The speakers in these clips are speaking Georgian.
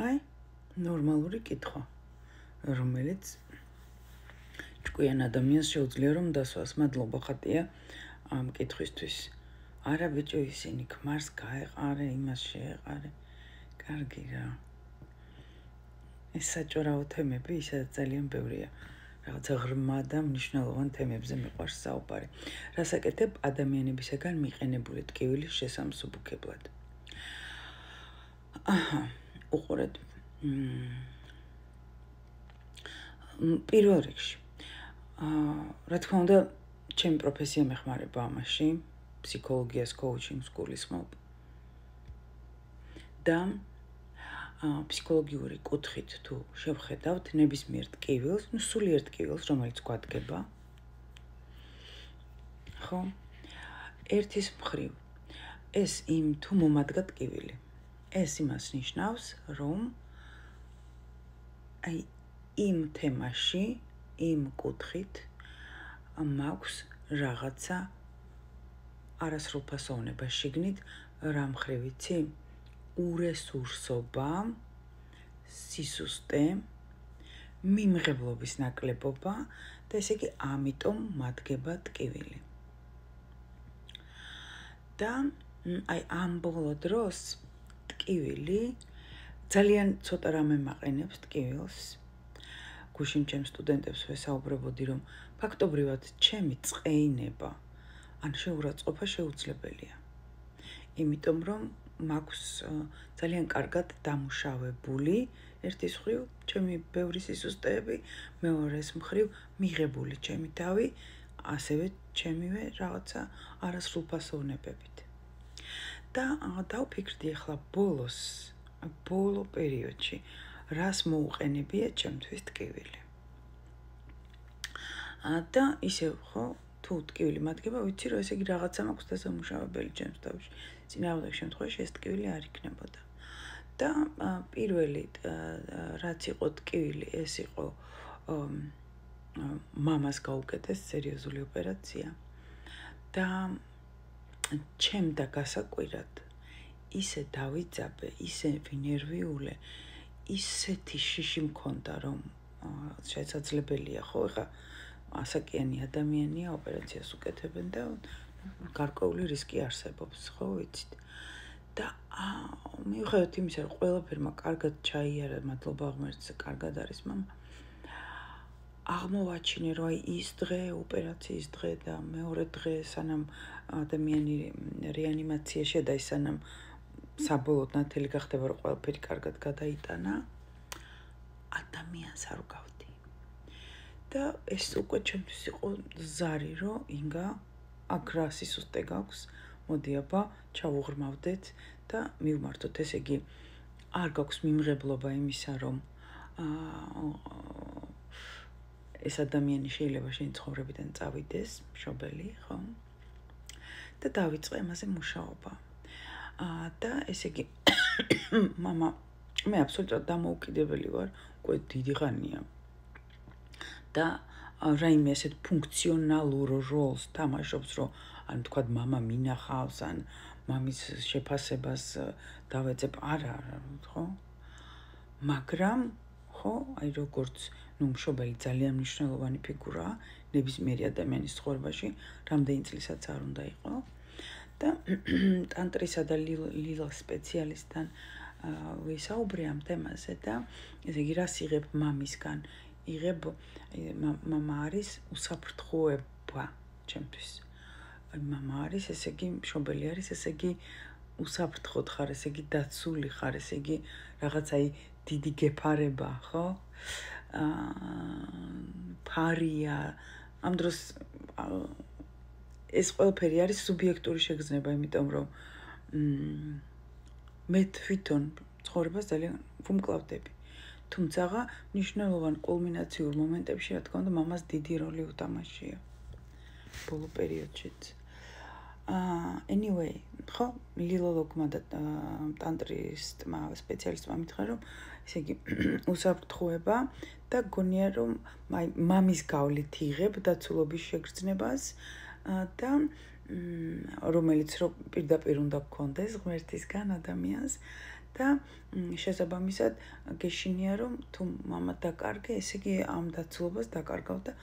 აი, ნორმალური კითხვა, რომელიც ჭკვიან ადამიანს შეუძლია რომ დასვას. მადლობა ხატია ამ კითხვისთვის. არა ბიჭო, ისინი ქმარს გაეყარე, იმას შეეყარე. კარგი რა. ეს საჭიროა თემები, ისაც ძალიან ბევრია. რაღაცა ღრმა და მნიშვნელოვან თემებზე მიყვარს საუბარი. რასაკეთებ ადამიანებისაგან მიყენებული ტკივილის შესამსუბუქებლად. აჰა, უყურეთ. პირველ რიგში. რა თქმა უნდა, ჩემი პროფესია მეხმარება ამაში, ფსიქოლოგიას, კოუჩინგს გულისხმობ. და ფსიქოლოგიური კუთხით თუ შევხედავთ ნებისმიერ ტკივილს, სულიერ ტკივილს, რომელიც გვადგება. ხო? ერთის მხრივ ეს იმ თუ მომადგა ტკივილი. ეს იმას ნიშნავს, რომ აი იმ თემაში, იმ კუთხით მაქვს რაღაცა არასრულფასოვნება შიგნით, რა მხრივ იცი? ურესურსობა, სისუსტე, მიმღებლობის ნაკლებობა და ესე იგი ამიტომ მადგება ტკივილი. და აი ამ ბოლო დროს ტკივილი ძალიან ცოტა რამე მაყენებს ტკივილს. გუშინ ჩემ სტუდენტებს ვესაუბრებოდი, რომ ფაქტობრივად ჩემი წყეინება ან შეურაცხყოფა შეუძლებელია. იმიტომ რომ მაქვს ძალიან კარგად დამუშავებული ერთის მხრივ ჩემი ბევრი სისუსტეები, მეორეს მხრივ მიღებული ჩემი თავი, ასევე ჩემივე რაღაცა არასრულფასოვნებებით. და დავფიქრდი ახლა ბოლო პერიოდში, რას მოუყენებია ჩემთვის ტკივილი. და ისევ ხო, თუ ტკივილი მადგება, ვიცი რომ ესე იგი რაღაცა მაქვს დასამუშავებელი ჩემს თავში. წინააღმდეგ შემთხვევაში ეს ტკივილი არ იქნებოდა. და პირველი რაც იყო ტკივილი, ეს იყო მამას გაუკეთეს სერიოზული ოპერაცია. და ჩემდა გასაკვირად ისე დავიძაბე, ისე ვინერვიულე, ისეთი შიში მქონდა, რომ შესაძლებელია, ხო, ეხა ასაკიანი ადამიანია, ოპერაციას უკეთებენ და გარკვეული რისკი არსებობს, ხო, ვიცით. და მიუხედავად იმისა, რომ ყველაფერმა კარგად ჩაიარა, მადლობა ღმერთს, კარგად არის მამა. აღმოვაჩინე, რომ აი ის დღე, ოპერაციის დღე და მეორე დღე, სანამ ადამიანი რეანიმაციაშია და სანამ საბოლოოდ ნათელი გახდება, რომ ყველაფერი კარგად გადაიტანა, ადამიანს არ უგავდი. და ეს უკვე ჩემთვის იყო ზარი, რომ ინგა აქ რა სისუსტე გაქვს, მოდი აბა ჩავუღრმავდეთ და მივმართოთ. ესე იგი, არ გაქვს მიმღებლობა იმისა, რომ ეს ადამიანი შეიძლება შენი ცხოვრებიდან წავიდეს, მშობელი, ხო? და დავიწყე ამაზე მუშაობა. და ესე იგი, მამა, მე აბსოლუტურად დამოუკიდებელი ვარ, უკვე დიდი ხანია. და რაიმე ესეთ ფუნქციონალურ როლს თამაშობს, რომ ან თქვა მამა მინახავს, ან მამის შეფასებას დავეძებ, არა, ხო? მაგრამ, ხო, აი როგორც, მშობელი ძალიან მნიშვნელოვანი ფიგურაა ნებისმიერი ადამიანის ცხოვრებაში, რამდენი წლისაც არ უნდა იყო. და ტანტრისა და ლილა სპეციალისტთან ვისაუბრე ამ თემაზე და ესე იგი, რას იღებ მამისგან? იღებ, მამა არის უსაფრთხოება ჩემთვის. მამა არის, ესე იგი, მშობელი არის, ესე იგი, უსაფრთხოდ ხარ, ესე იგი, დაცული ხარ, ესე იგი, რაღაც აი დიდი გეფარება, ხო? ფარია, ამ დროს ეს ყველაფერი არის სუბიექტური შეგრძნება, იმიტომ რომ მე თვითონ ცხოვრებას ძალიან ვუმკლავდები. თუმცა მნიშვნელოვან კულმინაციურ მომენტებში, რა თქმა უნდა, მამას დიდი როლი უთამაშია ბოლო პერიოდშიც. Anyway, ხო, ლილოლოგმა და ტანტრისტმა სპეციალისტმა მითხრა, რომ ესე იგი უსაფრთხოება და გონია, რომ მამის გავლით იღებ დაცულობის შეგრძნებას და რომელიც რომ პირდაპირ უნდა გქონდეს ღმერთისგან ადამიანს და შესაბამისად გეშინია რომ თუ მამა დაკარგე, ესე იგი ამ დაცულობას დაკარგავ და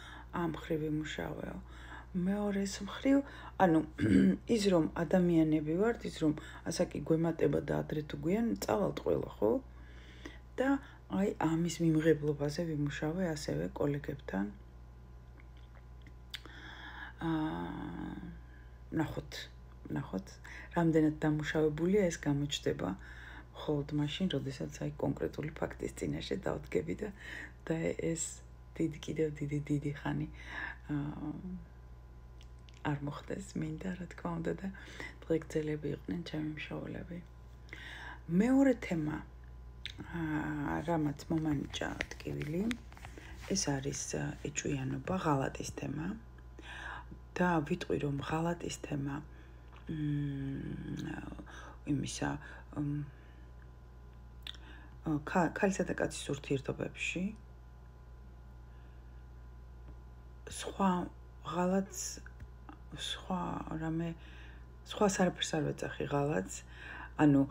ამ ხრივ იმუშავეო. მეორეს მხრივ, ანუ ის რომ ადამიანები ვართ, ის რომ ასაკი გვემატება და ადრე თუ გვიან, წავალთ ყველა, ხო? და აი ამის მიმღებლობაზე ვიმუშავე ასევე კოლეგებთან. ნახოთ, რამდენად დამუშავებულია ეს გამოჩნდება მხოლოდ მაშინ, როდესაც აი კონკრეტული ფაქტის წინაშე დავდგები და ეს კიდევ დიდი ხანი არ მოხდეს მინდა, რა თქმა უნდა და დღეგრძელები იყვნენ ჩემი მშობლები. მეორე თემა, რამაც მომანიჭა ტკივილი, ეს არის ეჭვიანობა, ღალატის თემა. და ვიტყვი რომ ღალატის თემა იმისა ქალისა და კაცის ურთიერთობებში სხვა ღალატს სხვა არაფერს არ ვეძახი ღალატს, ანუ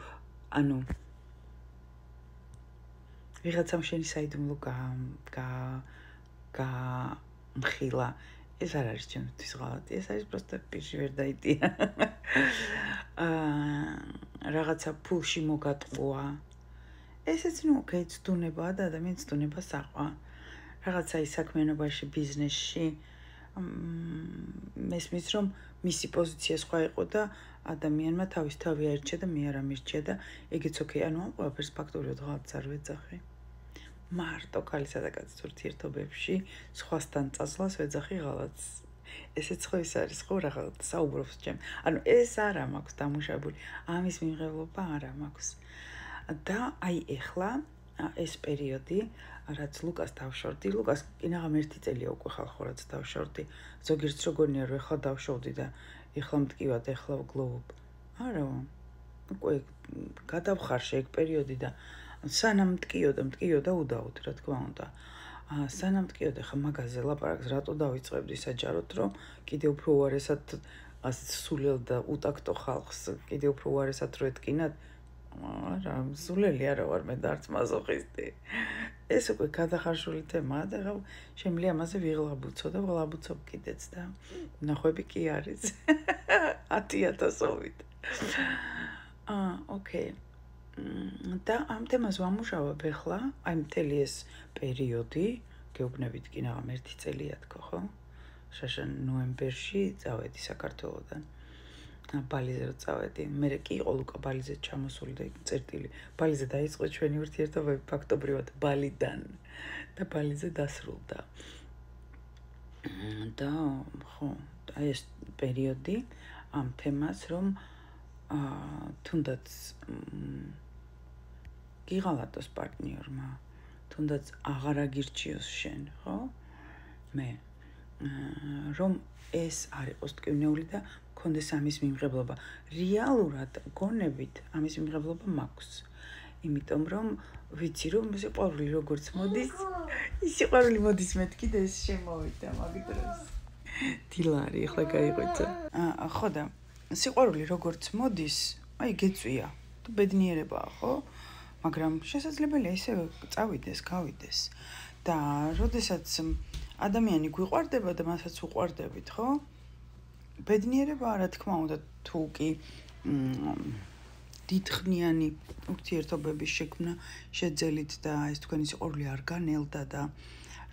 ვიღაცამ შენი საიდუმლო გამხილა, ეს არ არის ჩემთვის ღალატი, ეს არის просто პირში ვერ დაიტია. რაღაცა ფულში მოგატყუა. ესეც ცდუნებაა და ადამიანის ცდუნება საყვა. რაღაცა ის საქმიანობაში, ბიზნესში მესმის რომ მისი პოზიცია სხვა იყო და ადამიანმა თავის თავი აირჩია და მე არ ამირჩია და ეგეც ოკეი, ანუ ამ ყველაფერს ფაქტობრივად ღალატს არ ვეძახი. მარტო ქალისა და კაცის ურთიერთობებში სხვასთან წასვლას ვეძახი ღალატს. ესეც ხო ის არის, ხო რაღაც საუბრობს ჩემ. ანუ ეს არა მაქვს დამუშავებული, ამის მიმღებლობა არა მაქვს. და აი ეხლა ეს პერიოდი, რაც ლუკას დავშორდი, ლუკას კინაღამ 1 წელია უკვე ხალხო რაც დავშორდი. ზოგიერთს როგორია რომ ეხლა დავშოვდი და ეხლა მткиვად, ეხლა ვგლოვობ. არა, უკვე გადავხარშე ეგ პერიოდი და სანამ მткиოდა უდაოდ, რა თქმა უნდა. სანამ მткиოდა ხა მაგაზე ლაპარაკს რატო დავიწყებდი საჯაროდ, რომ კიდევ უფრო უარესად სულელ და უტაქტო ხალხს კიდევ უფრო უარესად რო ეთკინათ. არა, სულელი არა ვარ მე და არც მაზოხისტი. ეს უკვე გადახარშული თემაა და ხა შემიძლია ამაზე ვიღლაბუცო და ვღლაბუცობ კიდეც და ნახვები კი არის 10,000-ობით. ოკეი. და ამ თემას ვამუშავებ ახლა, აი მთელი ეს პერიოდი, გეუბნებით კინაღამ 1 წელია თქო, ხო? შაშა ნოემბერში წავედი საქართველოდან. ბალიზე რო წავედი, მე კი იყო ლუკა ბალიზე ჩამოსული და წერტილი. ბალიზე დაიწყო ჩვენი ურთიერთობები ფაქტობრივად ბალიდან და ბალიზე დასრულდა. და ხო, აი ეს პერიოდი ამ თემას რომ თუნდაც გიღალატოს პარტნიორმა, თუნდაც აღარ აგირჩიოს შენ, ხო? მე რომ ეს არ იყოს ტკივნეული და მქონდეს ამის მიმღებლობა. რეალურად გონებით ამის მიმღებლობა მაქვს. იმიტომ რომ ვიცი რომ სიყვარული როგორც მოდის, ის სიყვარული მოდის მეთქი და ეს შემოვიდა მაგ დროს. დილარი ახლა გაიღვიძა. ხო და სიყვარული როგორც მოდის, აი გეწვია. თუ ბედნიერებაა, ხო? მაგრამ შესაძლებელია ისევ წავიდეს, გავიდეს. და როდესაც ადამიანი გვიყვარდება და მასაც უყვარდებით, ხო? ბედნიერებაა, რა თქმა უნდა, თუ კი დიდხნიანი ურთიერთობების შექმნა შეძელით და ეს თქვენი სიყვარული არ განელდა და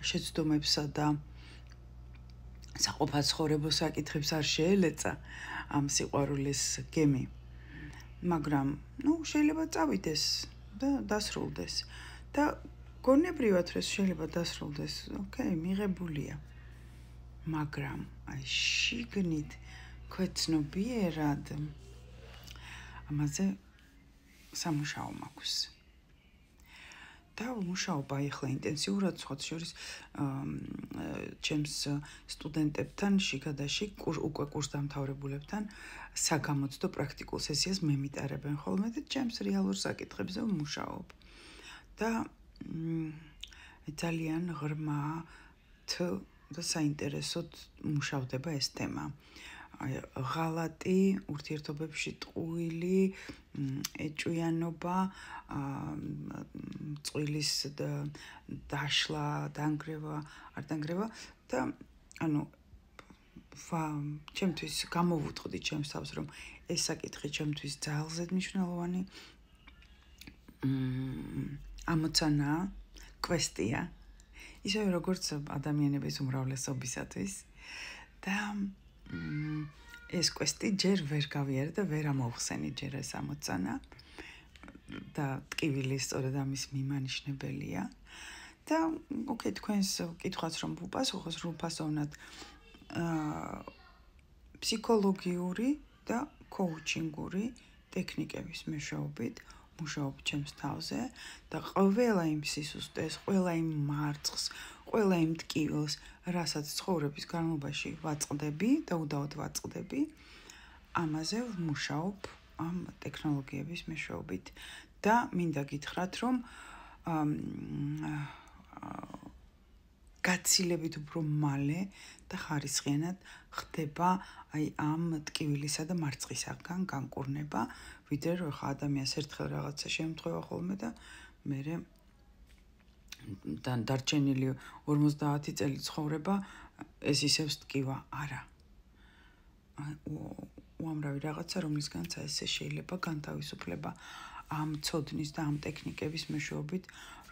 შეცდომებსა და საყოფაცხოვრებო საკითხებს არ შეელეცა ამ სიყვარულის გემი. მაგრამ, შეიძლება წავიდეს და დასრულდეს. და გონებრივად რომ შეიძლება დასრულდეს, ოკეი, მიღებულია. მაგრამ აი შიგნით ქვეცნობიერად ამაზე სამუშაო მაქვს. და ვმუშაობ ახლა ინტენსიურად სხვა შორის ჩემს სტუდენტებთან შიგადაში უკვე კურსდამთავრებულებთან საგამოცდო პრაქტიკულ სესიას მე მიტარებენ ხოლმე და ჩემს რეალურ საკითხებზე ვმუშაობ. და ძალიან ღრმა და საინტერესოდ მუშავდება ეს თემა. ღალატი, ურთიერთობებში ტყუილი, ეჭვიანობა, წვილის დაშლა, დანგრევა, არ დანგრევა და ანუ ჩემთვის გამოვუწყდი ჩემს თავს, რომ ეს საკითხი ჩემთვის ძალზედ მნიშვნელოვანი ამოცანაა, კვესტია, ისევე როგორც ადამიანების უმრავლესობისათვის და ეს კვესტი ჯერ ვერ გავიარე და ვერ ამოვხსენი ჯერ ეს ამოცანა და ტკივილი სწორედ ამის მიმანიშნებელია და ოკეი, თქვენს კითხვას რომ ვუპასუხოს, რუფასოვნად ფსიქოლოგიური და კოუჩინგური ტექნიკების მეშვეობით მუშაობ ჩემს თავზე და ყველა იმ სისუსტეს, ყველა იმ მარცხს, ყველა იმ ტკივილს, რასაც ცხოვრების განმავლობაში ვაწყდები და უდაოდ ვაწყდები, ამაზე ვმუშაობ ამ ტექნოლოგიების მეშვეობით და მინდა გითხრათ, რომ გაცილებით უფრო მალე და ხარისხიანად ხდება აი ამ ტკივილისა და მარცხისაგან განკურნება, ვიდრე რომ ხა ადამიანს ერთხელ რაღაცა შემთხვევა ხოლმე და მერე დარჩენილი 50 წელი ცხოვრება ეს ისევ ტკივა არა. უამრავი რაღაცა, რომლისგანაც ესე შეიძლება განთავისუფლება ამ ცოდნის და ამ ტექნიკების მეშვეობით,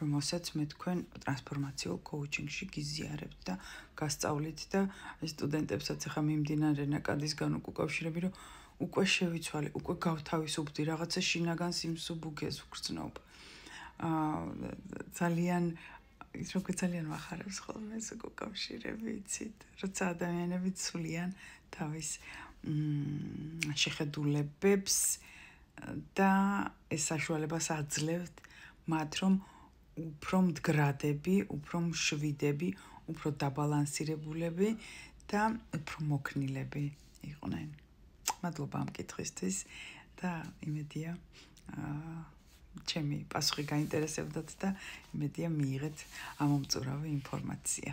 რომელსაც მე თქვენ ტრანსფორმაციულ კოუჩინგში გიზიარებთ და გასწავლით და სტუდენტებსაც ახლა მიმდინარე ნაკადისგან უკავშირები, რომ უკვე შევიცვალე, უკვე გავთავისუფლდი რაღაცა შინაგან სიმსუბუქეს ვგრძნობ. ძალიან ის როგორ ძალიან ვახარებს ხოლმე ეს უკავშირები, იცით, როცა ადამიანები ცვლიან თავის შეხედულებებს და ეს საშუალებას აძლევთ მათ, რომ უფრო მდგრადები, უფრო მშვიდები, უფრო დაბალანსირებულები და უფრო მოქნილები იყვნენ. მადლობა ამ კითხვისთვის და იმედია ჩემი პასუხი გაინტერესებდათ და იმედია მიიღეთ ამომწურავი ინფორმაცია.